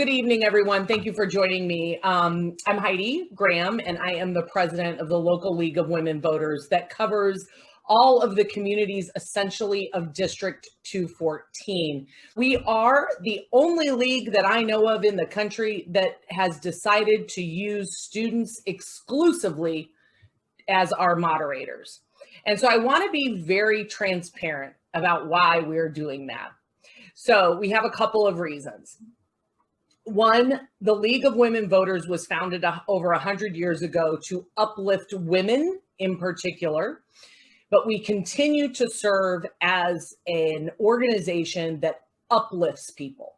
Good evening, everyone. Thank you for joining me. I'm Heidi Graham, and I am the president of the local League of Women Voters that covers all of the communities essentially of District 214. We are the only league that I know of in the country that has decided to use students exclusively as our moderators. And so I want to be very transparent about why we're doing that. So we have a couple of reasons. One, the League of Women Voters was founded over 100 years ago to uplift women in particular, but we continue to serve as an organization that uplifts people.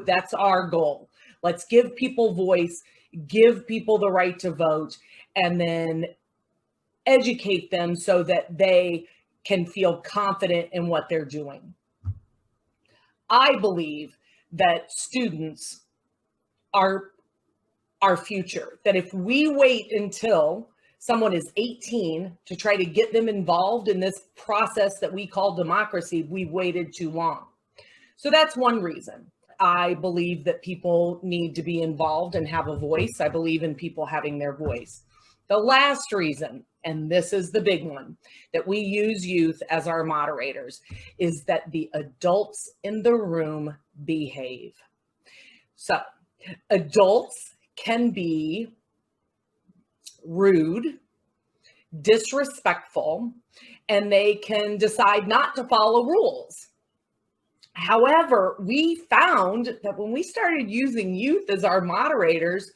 That's our goal. Let's give people voice, give people the right to vote, and then educate them so that they can feel confident in what they're doing. I believe that students are our future, that if we wait until someone is 18 to try to get them involved in this process that we call democracy, we've waited too long. So that's one reason. I believe that people need to be involved and have a voice. I believe in people having their voice. The last reason, and this is the big one, that we use youth as our moderators, is that the adults in the room behave. So adults can be rude, disrespectful, and they can decide not to follow rules. However, we found that when we started using youth as our moderators,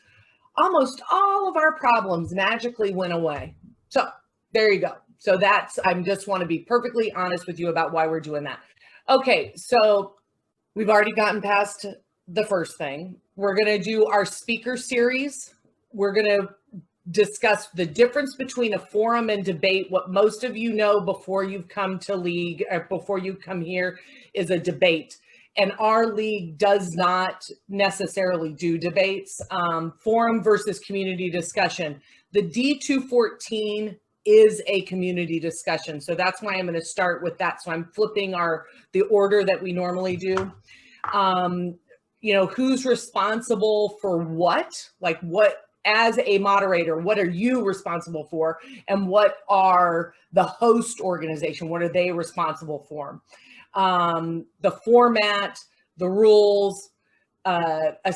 almost all of our problems magically went away. So there you go. So I just want to be perfectly honest with you about why we're doing that. Okay, so we've already gotten past the first thing. We're going to do our speaker series. We're going to discuss the difference between a forum and debate. What most of you know before you've come to league, or before you come here, is a debate. And our league does not necessarily do debates. Forum versus community discussion. The D214 is a community discussion. So that's why I'm going to start with that. So I'm flipping the order that we normally do. Who's responsible for what? Like what, as a moderator, what are you responsible for? And what are the host organization? What are they responsible for? The format, the rules, a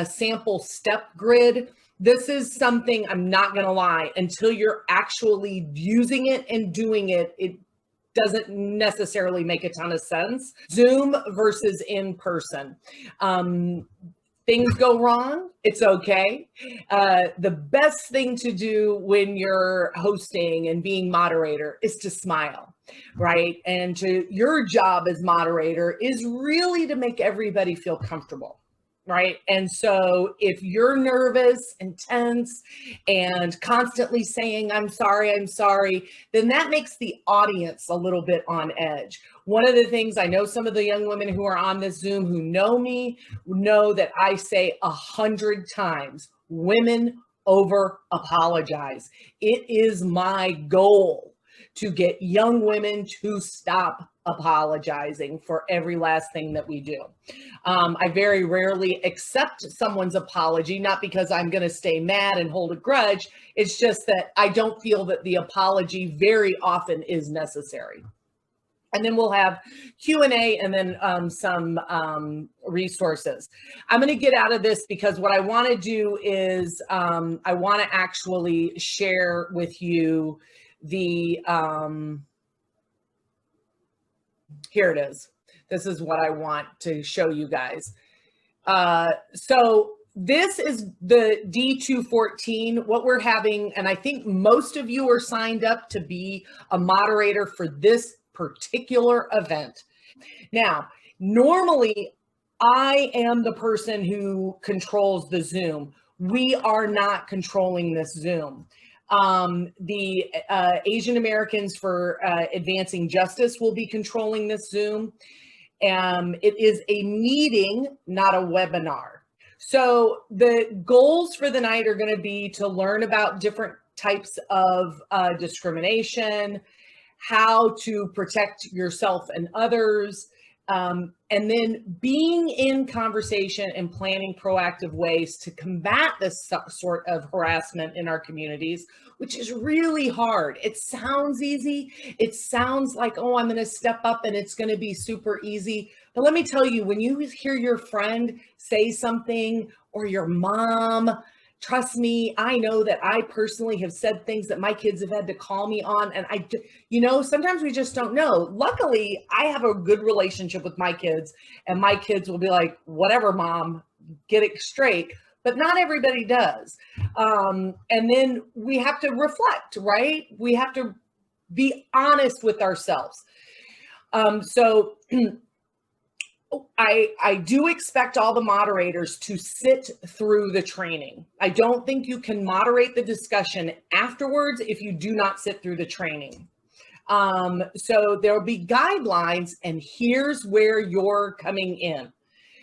sample step grid. This is something, I'm not going to lie, until you're actually using it and doing it, it doesn't necessarily make a ton of sense. Zoom versus in person. Things go wrong, it's okay. The best thing to do when you're hosting and being moderator is to smile, right? And your job as moderator is really to make everybody feel comfortable, right? And so if you're nervous and tense and constantly saying, I'm sorry, then that makes the audience a little bit on edge. One of the things, I know some of the young women who are on this Zoom who know me know that I say 100 times, women over apologize. It is my goal to get young women to stop apologizing for every last thing that we do. I very rarely accept someone's apology, not because I'm going to stay mad and hold a grudge. It's just that I don't feel that the apology very often is necessary. And then we'll have Q&A and then some resources. I'm going to get out of this because what I want to do is I want to actually share with you the, here it is. This is what I want to show you guys. So this is the D214, what we're having, and I think most of you are signed up to be a moderator for this particular event. Now, normally I am the person who controls the Zoom. We are not controlling this Zoom. The Asian Americans for Advancing Justice will be controlling this Zoom. It is a meeting, not a webinar. So the goals for the night are going to be to learn about different types of discrimination, how to protect yourself and others, And then being in conversation and planning proactive ways to combat this sort of harassment in our communities, which is really hard. It sounds easy. It sounds like, oh, I'm going to step up and it's going to be super easy. But let me tell you, when you hear your friend say something or your mom, trust me, I know that I personally have said things that my kids have had to call me on. And sometimes we just don't know. Luckily, I have a good relationship with my kids, and my kids will be like, whatever, mom, get it straight. But not everybody does. And then we have to reflect, right? We have to be honest with ourselves. So I do expect all the moderators to sit through the training. I don't think you can moderate the discussion afterwards if you do not sit through the training. So there'll be guidelines, and here's where you're coming in.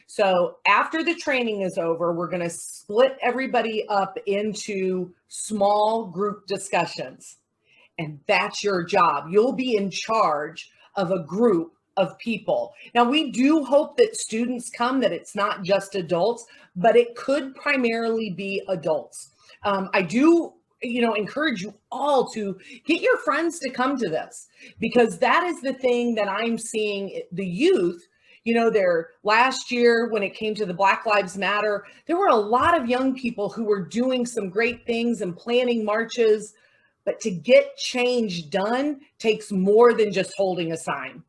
So after the training is over, we're going to split everybody up into small group discussions. And that's your job. You'll be in charge of a group of people. Now, we do hope that students come, that it's not just adults, but it could primarily be adults. I do, encourage you all to get your friends to come to this, because that is the thing that I'm seeing the youth. There last year when it came to the Black Lives Matter, there were a lot of young people who were doing some great things and planning marches, but to get change done takes more than just holding a sign,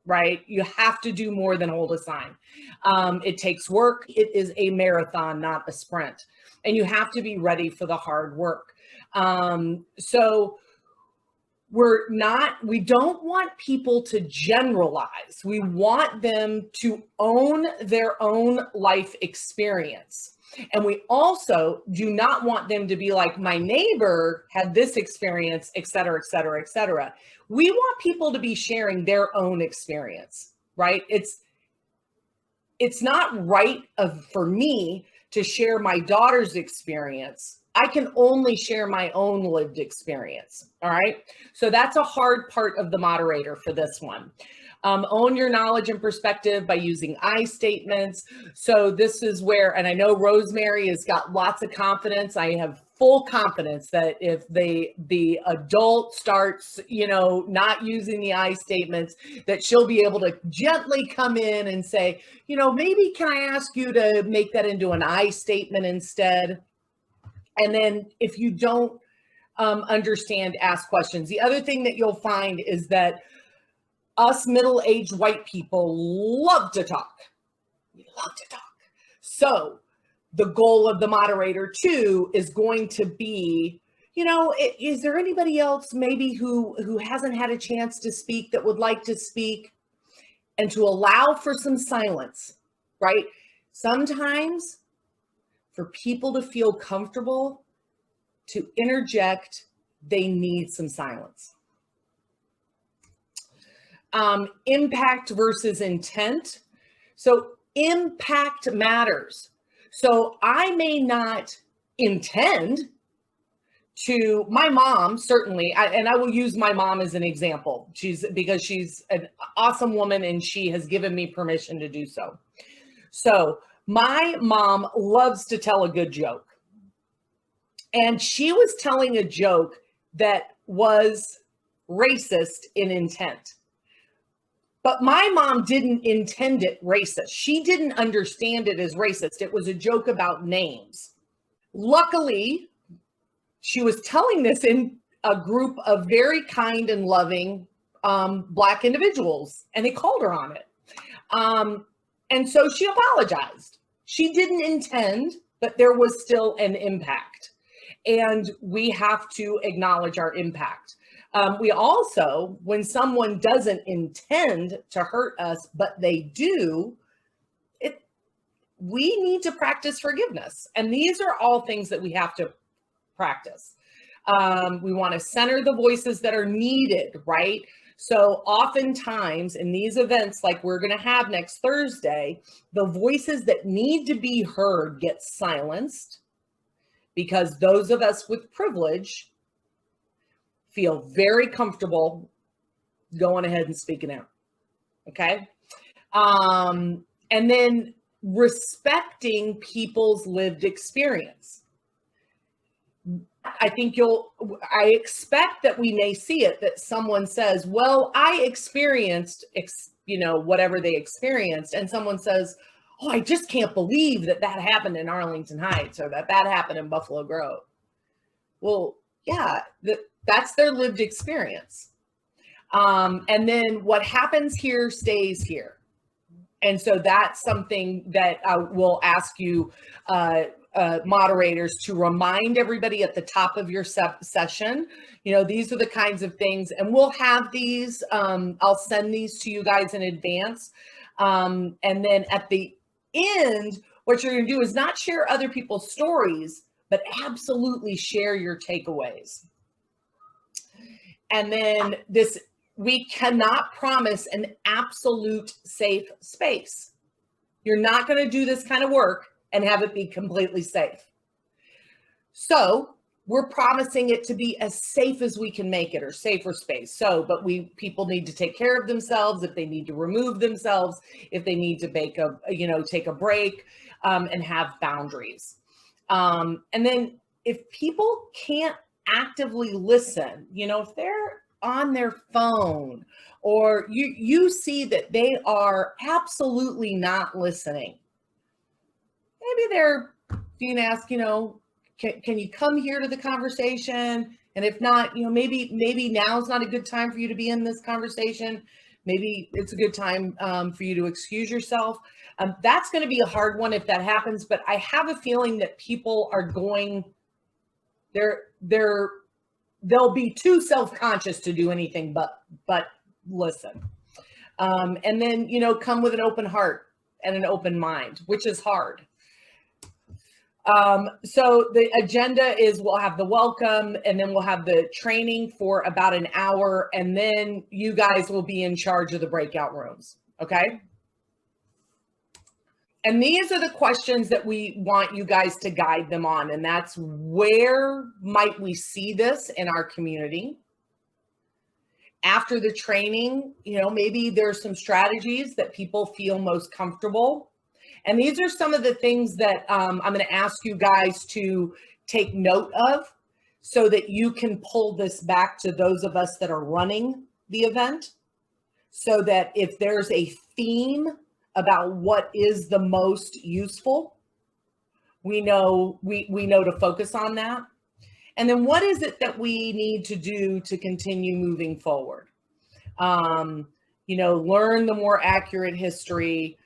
right? You have to do more than hold a sign. It takes work. It is a marathon, not a sprint. And you have to be ready for the hard work. So we don't want people to generalize. We want them to own their own life experience. And we also do not want them to be like, my neighbor had this experience, et cetera, et cetera, et cetera. We want people to be sharing their own experience, right? It's not right for me to share my daughter's experience. I can only share my own lived experience, all right? So that's a hard part of the moderator for this one. Own your knowledge and perspective by using I statements. So this is where, and I know Rosemary has got lots of confidence. I have full confidence that if the adult starts, not using the I statements, that she'll be able to gently come in and say, maybe can I ask you to make that into an I statement instead? And then if you don't understand, ask questions. The other thing that you'll find is that us middle-aged white people love to talk. We love to talk. So the goal of the moderator too is going to be, is there anybody else maybe who hasn't had a chance to speak that would like to speak? And to allow for some silence, right? Sometimes for people to feel comfortable to interject, they need some silence. Impact versus intent. So impact matters. So I may not intend to, my mom, certainly, and I will use my mom as an example, because she's an awesome woman and she has given me permission to do so. So my mom loves to tell a good joke. And she was telling a joke that was racist in intent. But my mom didn't intend it racist. She didn't understand it as racist. It was a joke about names. Luckily, she was telling this in a group of very kind and loving Black individuals, and they called her on it. And so she apologized. She didn't intend, but there was still an impact. And we have to acknowledge our impact. We also, when someone doesn't intend to hurt us, but they do, we need to practice forgiveness. And these are all things that we have to practice. We want to center the voices that are needed, right? So oftentimes in these events, like we're going to have next Thursday, the voices that need to be heard get silenced, because those of us with privilege feel very comfortable going ahead and speaking out. Okay. And then respecting people's lived experience. I expect that we may see it, that someone says, well, I experienced, whatever they experienced. And someone says, oh, I just can't believe that happened in Arlington Heights, or that happened in Buffalo Grove. Well, yeah, that's their lived experience. And then what happens here stays here. And so that's something that I will ask you, moderators, to remind everybody at the top of your session. These are the kinds of things, and we'll have these. I'll send these to you guys in advance. And then at the end, what you're going to do is not share other people's stories, but absolutely share your takeaways. And then we cannot promise an absolute safe space. You're not going to do this kind of work and have it be completely safe. So we're promising it to be as safe as we can make it, or safer space. But people need to take care of themselves, if they need to remove themselves, if they need to take a break, and have boundaries. And then if people can't actively listen, if they're on their phone, or you see that they are absolutely not listening, maybe you can ask, can you come here to the conversation? And if not, maybe now's not a good time for you to be in this conversation. Maybe it's a good time for you to excuse yourself. That's going to be a hard one if that happens, but I have a feeling that people are they'll be too self-conscious to do anything but listen. And then, come with an open heart and an open mind, which is hard. So the agenda is, we'll have the welcome, and then we'll have the training for about an hour, and then you guys will be in charge of the breakout rooms. Okay. And these are the questions that we want you guys to guide them on. And that's, where might we see this in our community? After the training, maybe there's some strategies that people feel most comfortable. And these are some of the things that I'm going to ask you guys to take note of, so that you can pull this back to those of us that are running the event, so that if there's a theme about what is the most useful, we know to focus on that. And then what is it that we need to do to continue moving forward? Learn the more accurate history.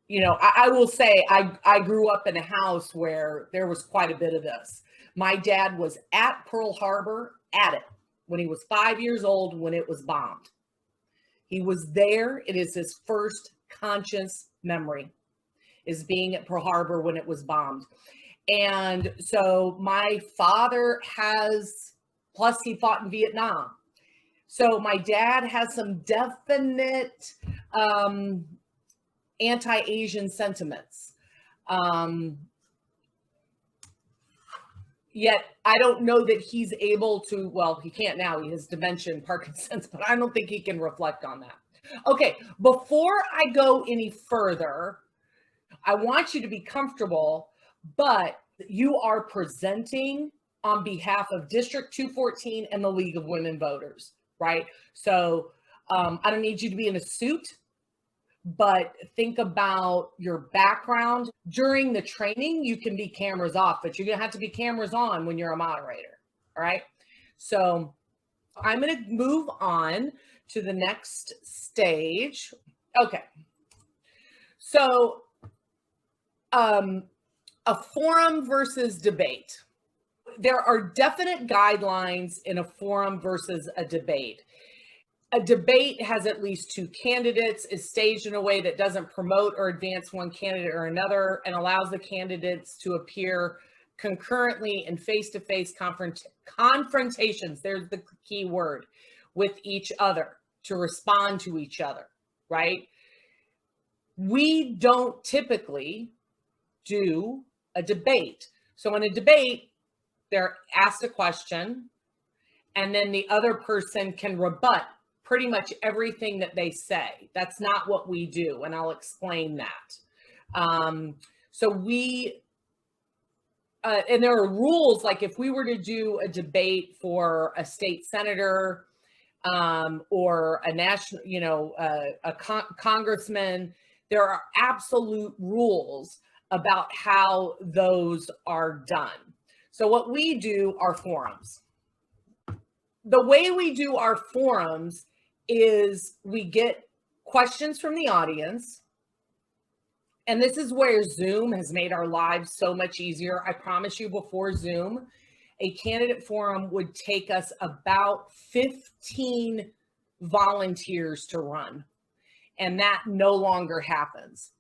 I will say I grew up in a house where there was quite a bit of this. My dad was at Pearl Harbor, at it, when he was 5 years old, when it was bombed. He was there. It is his first conscious memory, is being at Pearl Harbor when it was bombed. And so my father plus he fought in Vietnam. So my dad has some definite anti-Asian sentiments. Yet I don't know that he's able to, well, he can't now, he has dementia and Parkinson's, but I don't think he can reflect on that. Okay, before I go any further, I want you to be comfortable, but you are presenting on behalf of District 214 and the League of Women Voters, right? So I don't need you to be in a suit, but think about your background. During the training, you can be cameras off, but you're gonna have to be cameras on when you're a moderator, all right? So I'm gonna move on to the next stage. Okay, so a forum versus debate. There are definite guidelines in a forum versus a debate. A debate has at least two candidates, is staged in a way that doesn't promote or advance one candidate or another, and allows the candidates to appear concurrently in face-to-face confrontations, there's the key word, with each other, to respond to each other, right? We don't typically do a debate. So in a debate, they're asked a question, and then the other person can rebut pretty much everything that they say. That's not what we do, and I'll explain that. So we, and there are rules, like if we were to do a debate for a state senator or a national, congressman, there are absolute rules about how those are done. So what we do are forums. The way we do our forums is we get questions from the audience. And this is where Zoom has made our lives so much easier. I promise you, before Zoom, a candidate forum would take us about 15 volunteers to run. And that no longer happens.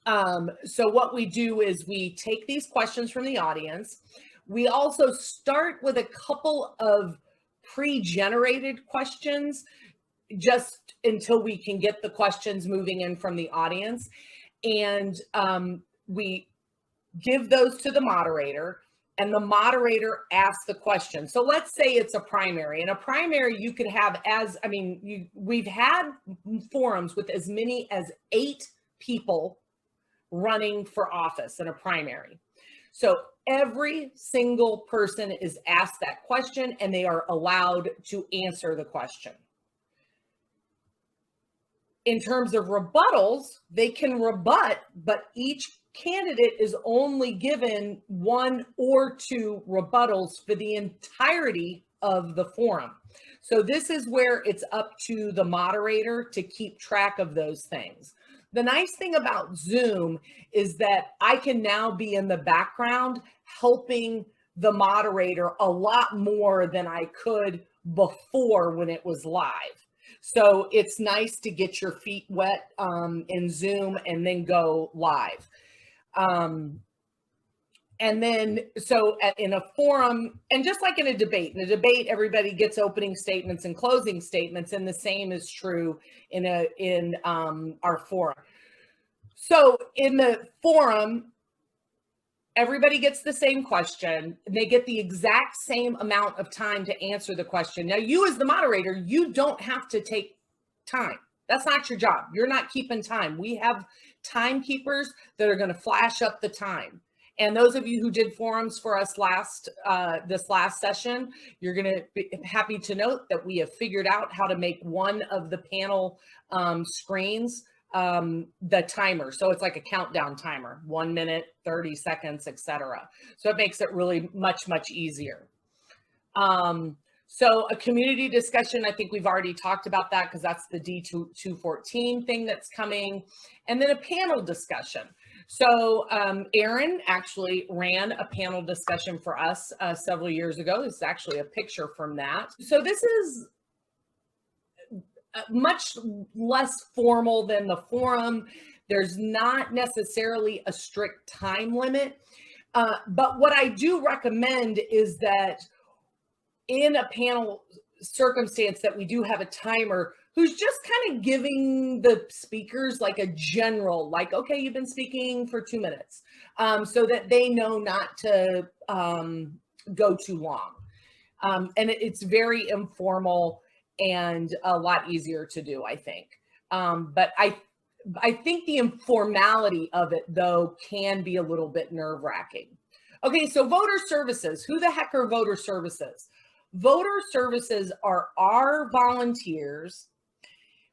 So what we do is we take these questions from the audience. We also start with a couple of pre-generated questions just until we can get the questions moving in from the audience. And we give those to the moderator, and the moderator asks the question. So let's say it's a primary. In a primary, you could have we've had forums with as many as 8 people running for office in a primary. So every single person is asked that question, and they are allowed to answer the question. In terms of rebuttals, they can rebut, but each candidate is only given 1 or 2 rebuttals for the entirety of the forum. So this is where it's up to the moderator to keep track of those things. The nice thing about Zoom is that I can now be in the background helping the moderator a lot more than I could before when it was live. So it's nice to get your feet wet in Zoom and then go live. And then, so in a forum, and just like in a debate, everybody gets opening statements and closing statements, and the same is true in our forum. So in the forum, everybody gets the same question, and they get the exact same amount of time to answer the question. Now, you as the moderator, you don't have to take time. That's not your job. You're not keeping time. We have timekeepers that are going to flash up the time. And those of you who did forums for us this last session, you're going to be happy to note that we have figured out how to make one of the panel screens the timer. So it's like a countdown timer, 1 minute, 30 seconds, etc. So it makes it really much, much easier. So a community discussion, I think we've already talked about that because that's the D214 thing that's coming. And then a panel discussion. So Aaron actually ran a panel discussion for us several years ago. This is actually a picture from that. So this is much less formal than the forum. There's not necessarily a strict time limit. But what I do recommend is that in a panel circumstance that we do have a timer who's just kind of giving the speakers like a general, like, okay, you've been speaking for 2 minutes, so that they know not to go too long. And it's very informal and a lot easier to do, I think. But I think the informality of it, though, can be a little bit nerve-wracking. Okay, so voter services. Who the heck are voter services? Voter services are our volunteers.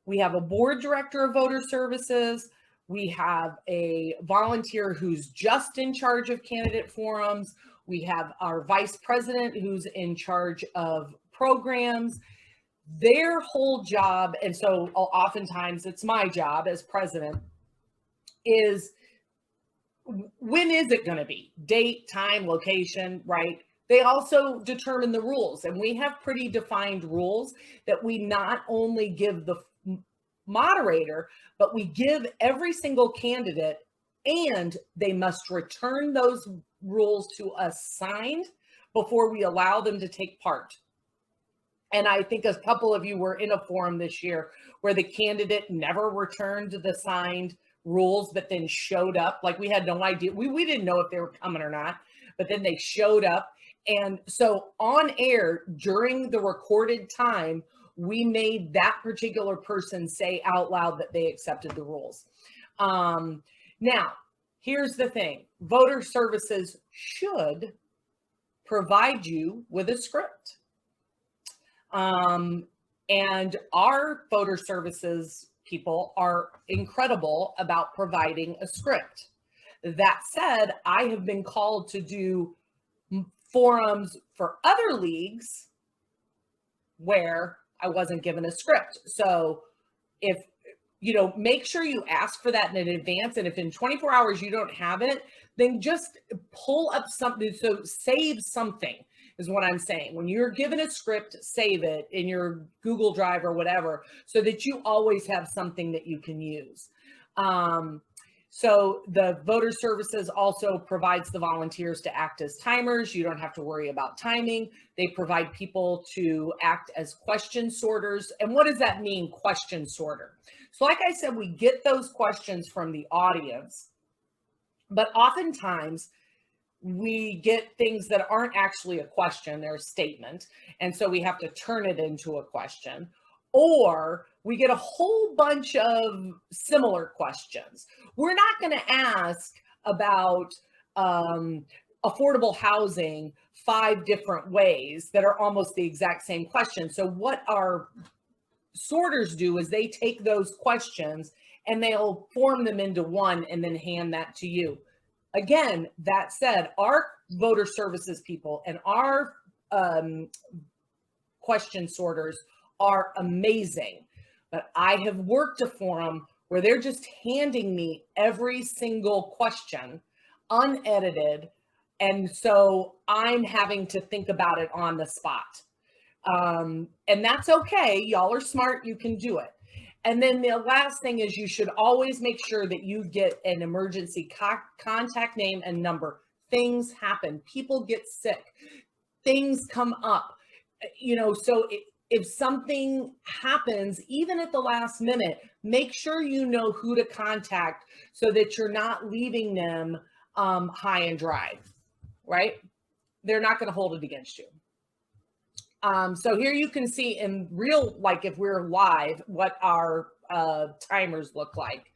We have a board director of voter services. We have a volunteer who's just in charge of candidate forums. We have our vice president who's in charge of programs. Their whole job, and so oftentimes it's my job as president, is when is it going to be? Date, time, location, right? They also determine the rules, and we have pretty defined rules that we not only give the moderator, but we give every single candidate, and they must return those rules to us signed before we allow them to take part. And I think a couple of you were in a forum this year where the candidate never returned the signed rules, but then showed up. Like, we had no idea. We didn't know if they were coming or not, but then they showed up. And so on air during the recorded time, we made that particular person say out loud that they accepted the rules. Now, here's the thing. Voter services should provide you with a script. And our voter services people are incredible about providing a script. That said, I have been called to do forums for other leagues where I wasn't given a script. So if, make sure you ask for that in advance. And if in 24 hours you don't have it, then just pull up something. So save something is what I'm saying. When you're given a script, save it in your Google Drive or whatever, so that you always have something that you can use. So the voter services also provides the volunteers to act as timers. You don't have to worry about timing. They provide people to act as question sorters. And what does that mean, question sorter? So like I said, we get those questions from the audience, but oftentimes we get things that aren't actually a question, they're a statement. And so we have to turn it into a question. Or we get a whole bunch of similar questions. We're not going to ask about affordable housing 5 different ways that are almost the exact same question. So what our sorters do is they take those questions and they'll form them into one and then hand that to you. Again, that said, our voter services people and our question sorters are amazing, but I have worked a forum where they're just handing me every single question unedited, and so I'm having to think about it on the spot. And that's okay. Y'all are smart. You can do it. And then the last thing is you should always make sure that you get an emergency contact name and number. Things happen. People get sick. Things come up. So if something happens, even at the last minute, make sure you know who to contact so that you're not leaving them high and dry, right? They're not going to hold it against you. So here you can see in real, like if we're live, what our timers look like.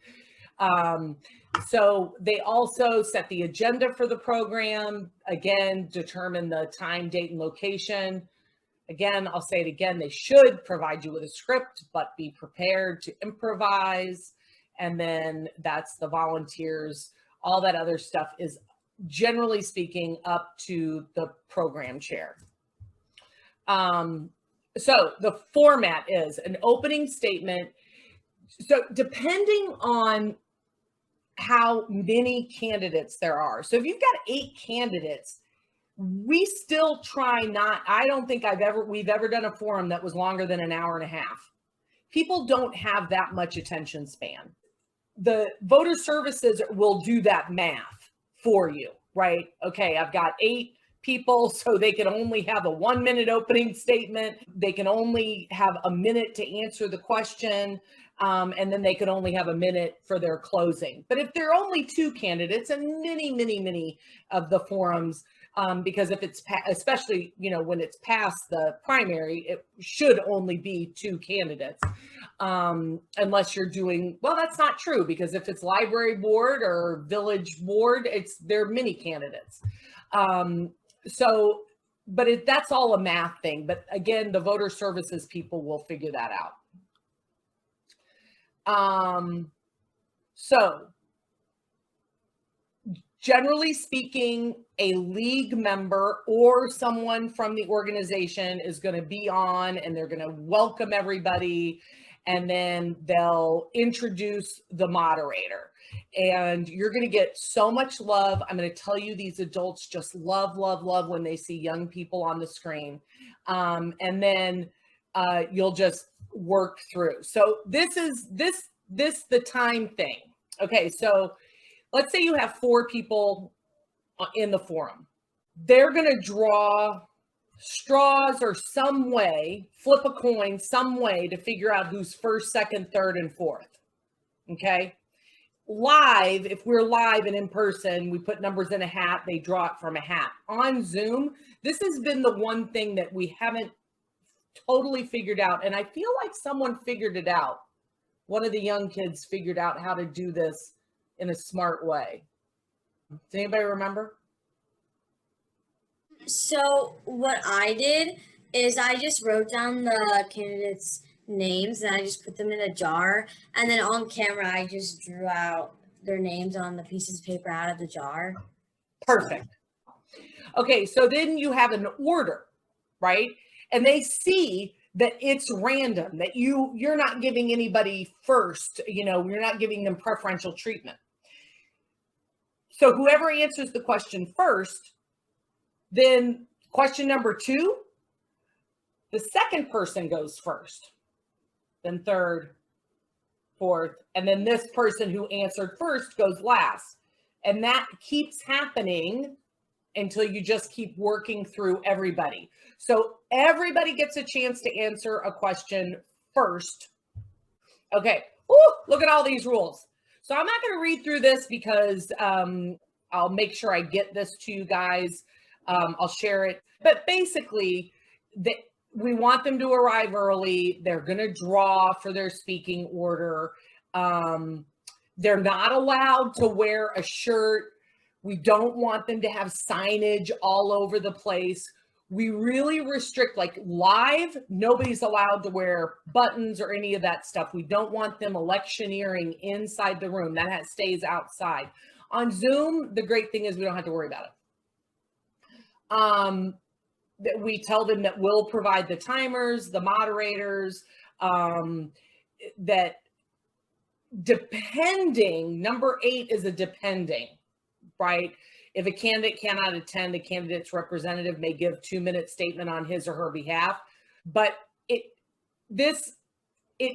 So they also set the agenda for the program, again, determine the time, date, and location. Again, I'll say it again, they should provide you with a script, but be prepared to improvise. And then that's the volunteers. All that other stuff is, generally speaking, up to the program chair. So the format is an opening statement. So depending on how many candidates there are. So if you've got 8 candidates, we still try not, I don't think we've ever done a forum that was longer than an hour and a half. People don't have that much attention span. The voter services will do that math for you, right? Okay, I've got 8 people, so they can only have a 1-minute opening statement. They can only have a minute to answer the question. And then they can only have a minute for their closing. But if there are only 2 candidates, and many of the forums, because if it's, especially, when it's past the primary, it should only be 2 candidates. Unless you're doing, well, that's not true, because if it's library board or village board, there are many candidates. But that's all a math thing. But again, the voter services people will figure that out. So generally speaking, a league member or someone from the organization is going to be on, and they're going to welcome everybody, and then they'll introduce the moderator. And you're going to get so much love. I'm going to tell you, these adults just love when they see young people on the screen. And then you'll just work through. So this is the time thing. Okay, so let's say you have 4 people in the forum. They're going to draw straws or some way, flip a coin some way to figure out who's first, second, third, and fourth. Okay. Live, if we're live and in person, we put numbers in a hat, they draw it from a hat. On Zoom, this has been the one thing that we haven't totally figured out. And I feel like someone figured it out. One of the young kids figured out how to do this in a smart way. Does anybody remember? So what I did is I just wrote down the candidates' names and I just put them in a jar. And then on camera, I just drew out their names on the pieces of paper out of the jar. Perfect. Okay, so then you have an order, right? And they see that it's random, that you're not giving anybody first, you're not giving them preferential treatment. So whoever answers the question first, then question number 2, the second person goes first, then third, fourth, and then this person who answered first goes last. And that keeps happening until you just keep working through everybody. So everybody gets a chance to answer a question first. Okay, look at all these rules. So I'm not going to read through this because I'll make sure I get this to you guys. I'll share it. But basically, we want them to arrive early. They're going to draw for their speaking order. They're not allowed to wear a shirt. We don't want them to have signage all over the place. We really restrict, like live, nobody's allowed to wear buttons or any of that stuff. We don't want them electioneering inside the room. That stays outside. On Zoom, the great thing is we don't have to worry about it. We tell them that we'll provide the timers, the moderators, that depending, number 8 is a depending, right? If a candidate cannot attend, the candidate's representative may give 2-minute statement on his or her behalf. But it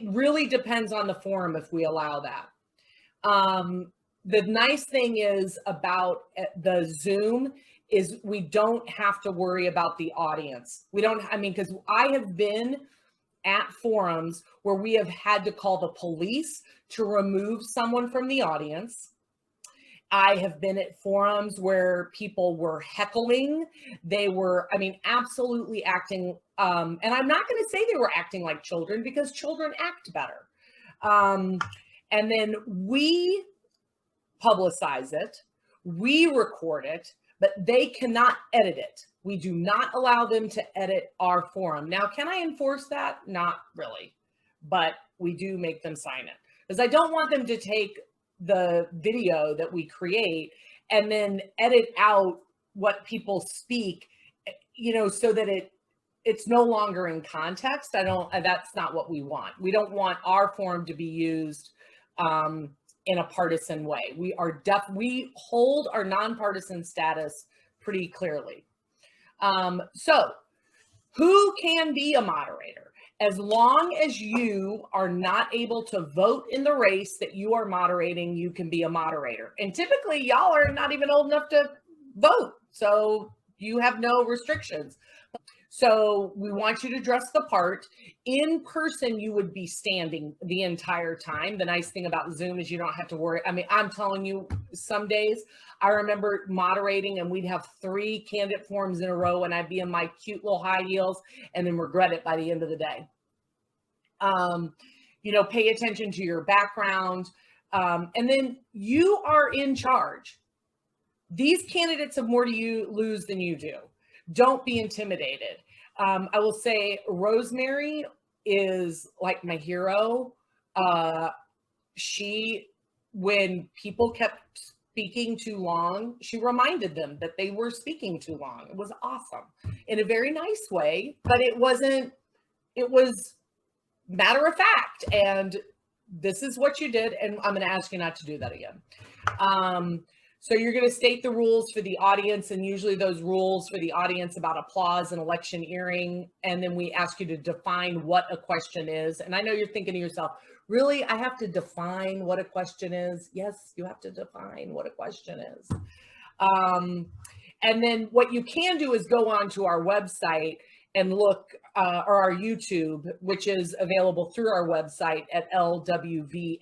really depends on the forum if we allow that. The nice thing is about the Zoom is we don't have to worry about the audience. Because I have been at forums where we have had to call the police to remove someone from the audience. I have been at forums where people were heckling. They were, absolutely acting. And I'm not going to say they were acting like children because children act better. And then we publicize it. We record it, but they cannot edit it. We do not allow them to edit our forum. Now, can I enforce that? Not really, but we do make them sign it because I don't want them to take the video that we create and then edit out what people speak, so that it's no longer in context. That's not what we want. We don't want our forum to be used in a partisan way. We hold our nonpartisan status pretty clearly. So who can be a moderator? As long as you are not able to vote in the race that you are moderating, you can be a moderator. And typically y'all are not even old enough to vote. So you have no restrictions. So we want you to dress the part. In person, you would be standing the entire time. The nice thing about Zoom is you don't have to worry. I'm telling you, some days I remember moderating and we'd have 3 candidate forums in a row and I'd be in my cute little high heels and then regret it by the end of the day. Pay attention to your background. And then you are in charge. These candidates have more to lose than you do. Don't be intimidated. I will say Rosemary is like my hero. When people kept speaking too long, she reminded them that they were speaking too long. It was awesome in a very nice way, but it was matter of fact. And this is what you did. And I'm going to ask you not to do that again. So you're going to state the rules for the audience, and usually those rules for the audience about applause and electioneering. And then we ask you to define what a question is. And I know you're thinking to yourself, really, I have to define what a question is? Yes, you have to define what a question is. And then what you can do is go on to our website and look, or our YouTube, which is available through our website at LWV-AH.org.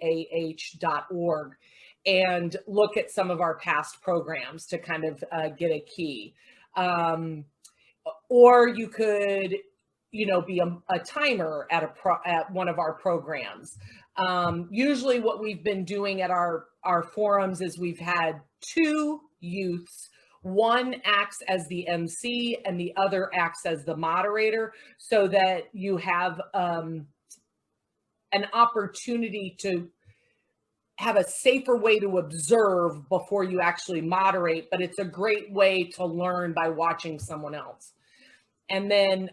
and look at some of our past programs to kind of get a key. Or you could, be a timer at at one of our programs. Usually what we've been doing at our forums is we've had 2 youths. One acts as the MC and the other acts as the moderator, so that you have an opportunity to have a safer way to observe before you actually moderate, but it's a great way to learn by watching someone else. And then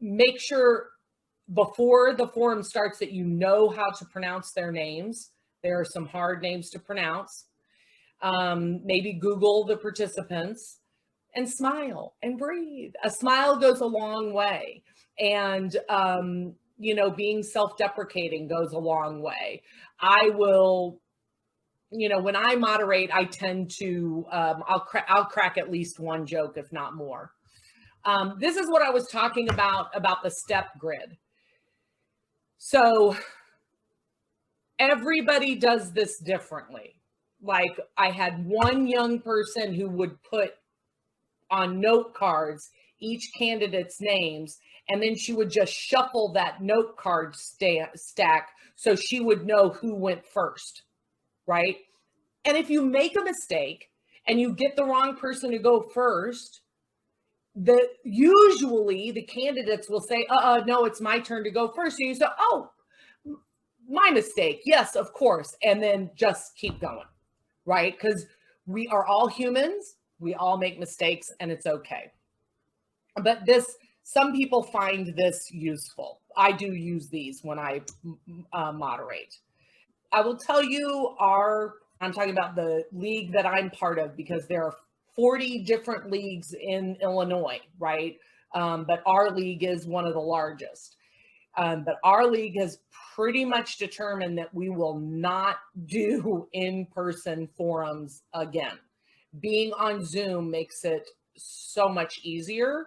make sure before the forum starts that you know how to pronounce their names. There are some hard names to pronounce. Maybe Google the participants and smile and breathe. A smile goes a long way. And, being self-deprecating goes a long way. I will, when I moderate, I tend to, I'll crack at least one joke, if not more. This is what I was talking about the step grid. So everybody does this differently. Like, I had one young person who would put on note cards each candidate's names, and then she would just shuffle that note card stack so she would know who went first, right? And if you make a mistake and you get the wrong person to go first, usually the candidates will say, no, it's my turn to go first. And you say, oh, my mistake. Yes, of course. And then just keep going, right? Because we are all humans. We all make mistakes, and it's okay. But some people find this useful. I do use these when I moderate. I will tell you I'm talking about the league that I'm part of, because there are 40 different leagues in Illinois, right? But our league is one of the largest. But our league has pretty much determined that we will not do in-person forums again. Being on Zoom makes it so much easier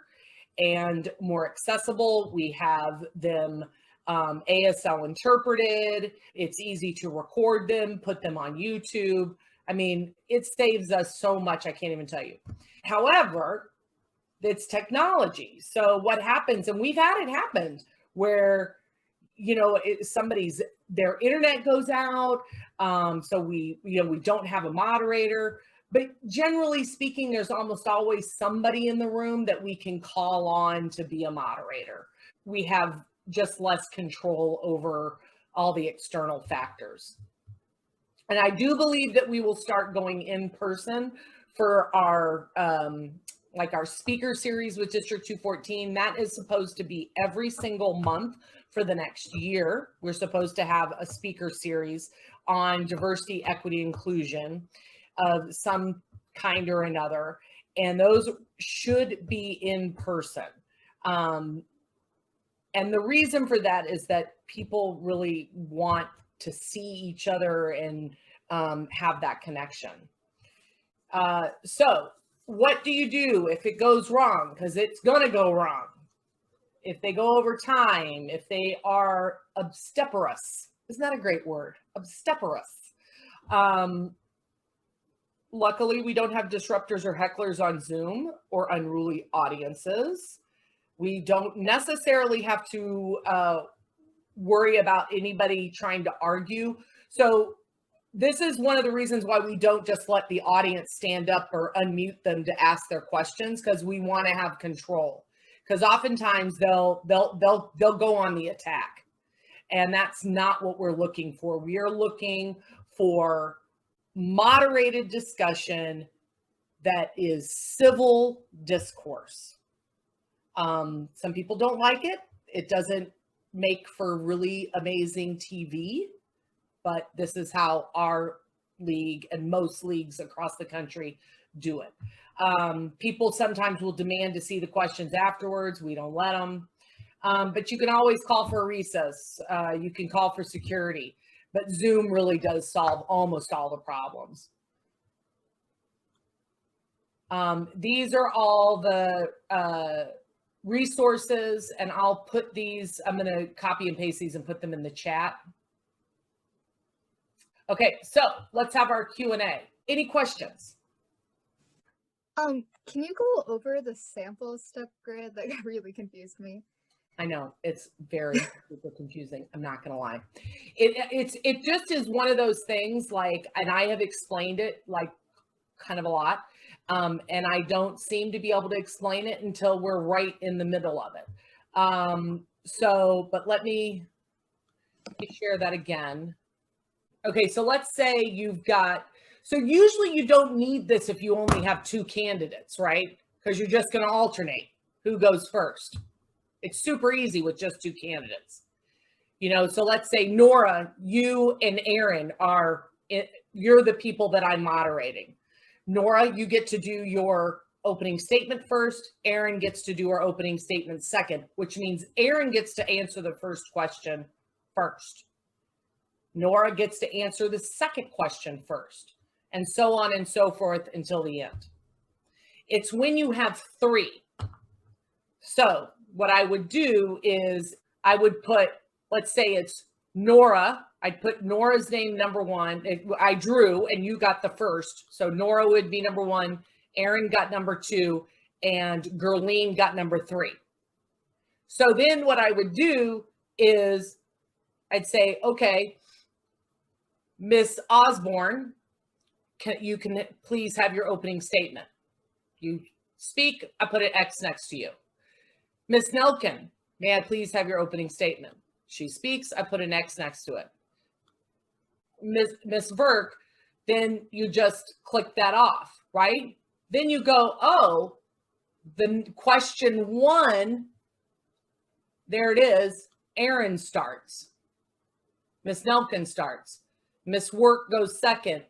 and more accessible. We have them ASL interpreted. It's easy to record them, put them on YouTube. I mean, it saves us so much, I can't even tell you. However, it's technology. So what happens, and we've had it happen, where, their internet goes out. So we don't have a moderator. But generally speaking, there's almost always somebody in the room that we can call on to be a moderator. We have just less control over all the external factors. And I do believe that we will start going in person for our our speaker series with District 214. That is supposed to be every single month for the next year. We're supposed to have a speaker series on diversity, equity, inclusion of some kind or another. And those should be in person. And the reason for that is that people really want to see each other and have that connection. So what do you do if it goes wrong? Because it's going to go wrong. If they go over time, if they are obstreperous, isn't that a great word? Obstreperous. Luckily, we don't have disruptors or hecklers on Zoom or unruly audiences. We don't necessarily have to worry about anybody trying to argue. So this is one of the reasons why we don't just let the audience stand up or unmute them to ask their questions, because we want to have control. Because oftentimes they'll go on the attack, and that's not what we're looking for. We are looking for moderated discussion that is civil discourse. Some people don't like it. It doesn't make for really amazing TV, but this is how our league and most leagues across the country do it. People sometimes will demand to see the questions afterwards. We don't let them. But you can always call for a recess. You can call for security. But Zoom really does solve almost all the problems. These are all the resources, and I'll put these, I'm going to copy and paste these and put them in the chat. Okay, so let's have our Q&A. Any questions? Can you go over the sample step grid? That really confused me. I know it's very super confusing. I'm not going to lie. It just is one of those things like, and I have explained it like kind of a lot. And I don't seem to be able to explain it until we're right in the middle of it. But let me share that again. Okay, so let's say you've got, so usually you don't need this if you only have 2 candidates, right? Because you're just going to alternate who goes first. It's super easy with just 2 candidates. You know, so let's say Nora, you and Aaron you're the people that I'm moderating. Nora, you get to do your opening statement first. Aaron gets to do her opening statement second, which means Aaron gets to answer the first question first. Nora gets to answer the second question first, and so on and so forth until the end. It's when you have 3. So what I would do is I would put, let's say it's Nora. I'd put Nora's name number 1. I drew and you got the first. So Nora would be number 1. Aaron got number 2 and Gerline got number 3. So then what I would do is I'd say, okay, Miss Osborne, you can please have your opening statement. You speak, I put an X next to you. Miss Nelkin, may I please have your opening statement? She speaks, I put an X next to it. Miss Verk, then you just click that off, right? Then you go, oh, the question 1, there it is, Aaron starts. Miss Nelkin starts. Miss Work goes second.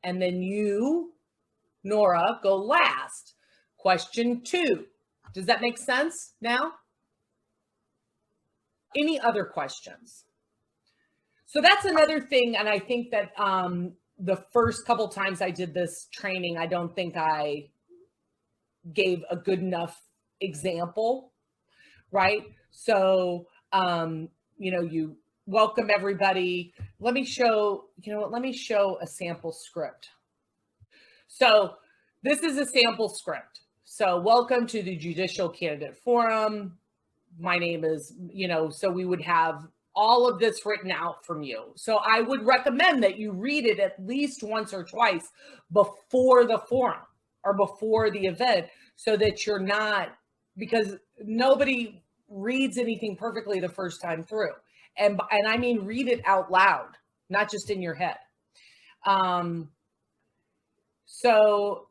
And then you, Nora, go last. Question 2. Does that make sense now? Any other questions? So that's another thing. And I think that the first couple times I did this training, I don't think I gave a good enough example, right? So, you welcome everybody. Let me show a sample script. So this is a sample script. So welcome to the Judicial Candidate Forum. My name is, so we would have all of this written out from you. So I would recommend that you read it at least once or twice before the forum or before the event, so that you're not, because nobody reads anything perfectly the first time through. And I mean, read it out loud, not just in your head. So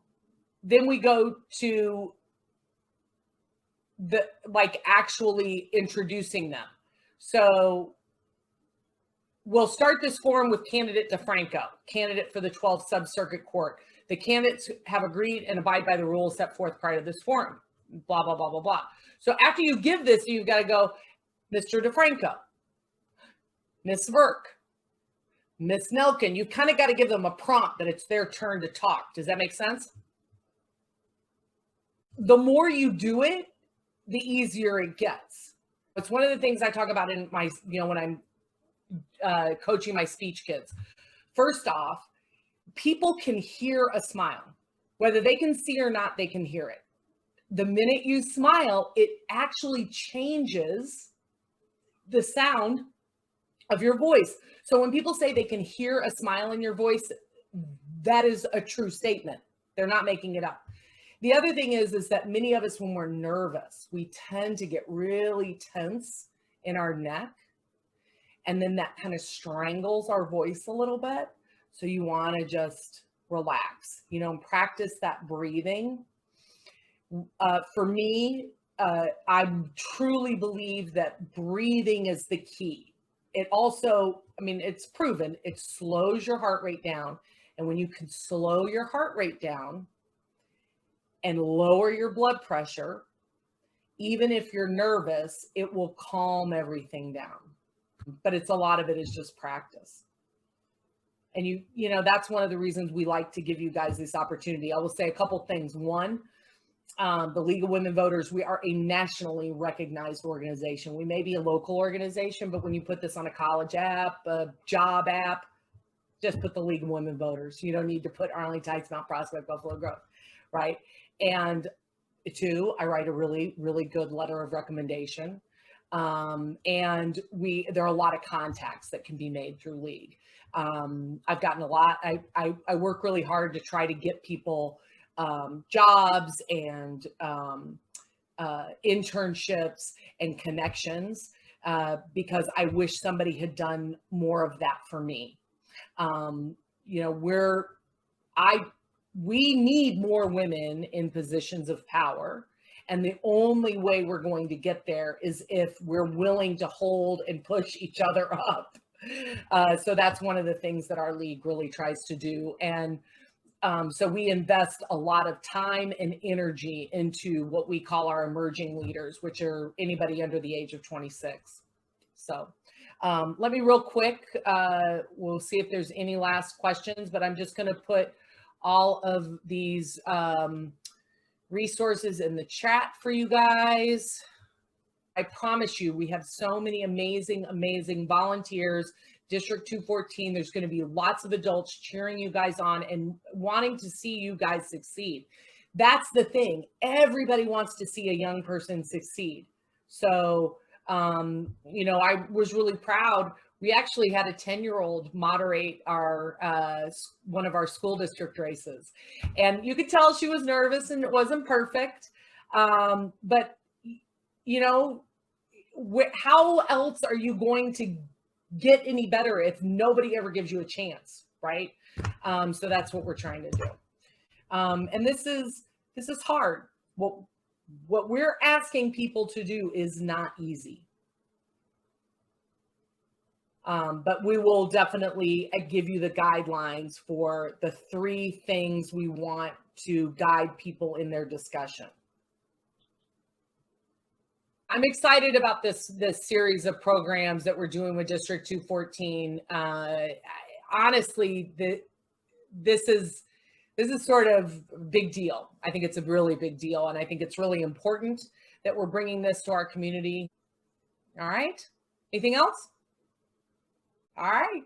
then we go to actually introducing them. So we'll start this forum with candidate DeFranco, candidate for the 12th Sub-Circuit Court. The candidates have agreed and abide by the rules set forth prior to this forum, blah, blah, blah, blah, blah. So after you give this, you've got to go, Mr. DeFranco, Miss Verk, Miss Nelkin. You've kind of got to give them a prompt that it's their turn to talk. Does that make sense? The more you do it, the easier it gets. It's one of the things I talk about in my, when I'm coaching my speech kids. First off, people can hear a smile. Whether they can see or not, they can hear it. The minute you smile, it actually changes the sound of your voice. So when people say they can hear a smile in your voice, that is a true statement. They're not making it up. The other thing is that many of us, when we're nervous, we tend to get really tense in our neck. And then that kind of strangles our voice a little bit. So you want to just relax, and practice that breathing. For me, I truly believe that breathing is the key. It also, it's proven, it slows your heart rate down. And when you can slow your heart rate down and lower your blood pressure, even if you're nervous, it will calm everything down. But a lot of it is just practice. And that's one of the reasons we like to give you guys this opportunity. I will say a couple things. One, the League of Women Voters, we are a nationally recognized organization. We may be a local organization, but when you put this on a college app, a job app, just put the League of Women Voters. You don't need to put Arlington Heights, Mount Prospect, Buffalo Grove, right? And 2, I write a really, really good letter of recommendation. And there are a lot of contacts that can be made through League. I've gotten a lot. I work really hard to try to get people jobs and internships and connections because I wish somebody had done more of that for me. You know, we need more women in positions of power. And the only way we're going to get there is if we're willing to hold and push each other up. So that's one of the things that our league really tries to do. And so we invest a lot of time and energy into what we call our emerging leaders, which are anybody under the age of 26. So let me real quick, we'll see if there's any last questions, but I'm just going to put all of these resources in the chat for you guys. I promise you, we have so many amazing, amazing volunteers. District 214, there's going to be lots of adults cheering you guys on and wanting to see you guys succeed. That's the thing. Everybody wants to see a young person succeed. So, you know, I was really proud. We actually had a 10-year-old moderate our one of our school district races. And you could tell she was nervous and it wasn't perfect. But, you know, how else are you going to get any better if nobody ever gives you a chance, right? So that's what we're trying to do. And this is hard. What we're asking people to do is not easy. But we will definitely give you the guidelines for the 3 things we want to guide people in their discussion. I'm excited about this series of programs that we're doing with District 214. Honestly, this is sort of a big deal. I think it's a really big deal, and I think it's really important that we're bringing this to our community. All right. Anything else? All right.